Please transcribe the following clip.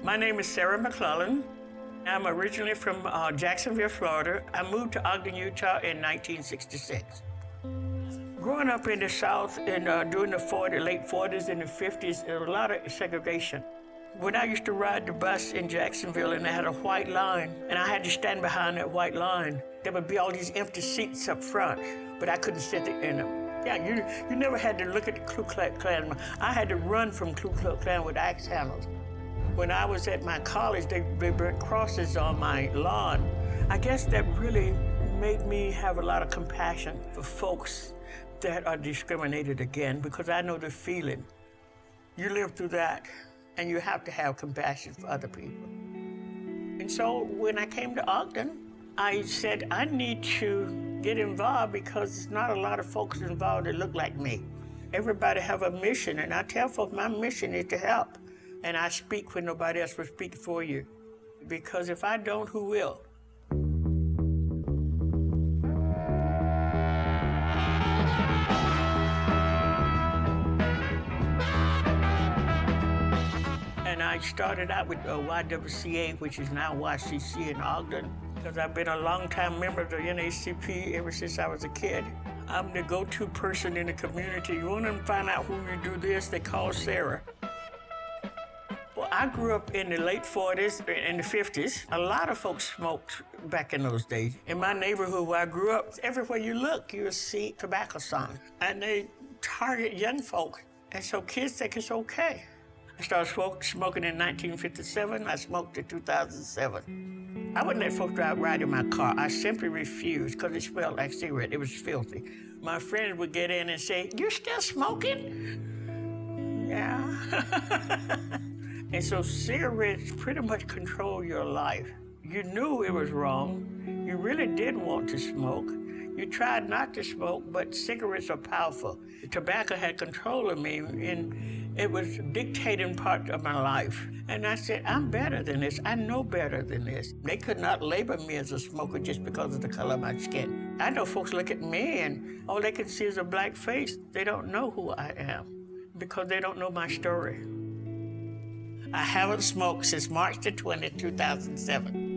My name is Sarah McClellan. I'm originally from Jacksonville, Florida. I moved to Ogden, Utah in 1966. Growing up in the South during the late 40s and the 50s, there was a lot of segregation. When I used to ride the bus in Jacksonville and they had a white line, and I had to stand behind that white line, there would be all these empty seats up front, but I couldn't sit in them. Yeah, you never had to look at the Ku Klux Klan. I had to run from Ku Klux Klan with axe handles. When I was at my college, they burnt crosses on my lawn. I guess that really made me have a lot of compassion for folks that are discriminated against, because I know the feeling. You live through that, and you have to have compassion for other people. And so when I came to Ogden, I said, I need to get involved because there's not a lot of folks involved that look like me. Everybody have a mission, and I tell folks my mission is to help. And I speak when nobody else will speak for you. Because if I don't, who will? And I started out with YWCA, which is now YCC in Ogden, because I've been a longtime member of the NAACP ever since I was a kid. I'm the go-to person in the community. You want to find out who you do this, they call Sarah. Well, I grew up in the late 40s and the 50s. A lot of folks smoked back in those days. In my neighborhood where I grew up, everywhere you look, you'll see tobacco signs. And they target young folk. And so kids think it's okay. I started smoking in 1957. I smoked in 2007. I wouldn't let folks ride in my car. I simply refused because it smelled like cigarette. It was filthy. My friends would get in and say, "You still smoking?" Yeah. And so cigarettes pretty much control your life. You knew it was wrong. You really did want to smoke. You tried not to smoke, but cigarettes are powerful. Tobacco had control of me, and it was dictating part of my life. And I said, I'm better than this. I know better than this. They could not label me as a smoker just because of the color of my skin. I know folks look at me, and all they can see is a black face. They don't know who I am because they don't know my story. I haven't smoked since March the 20th, 2007.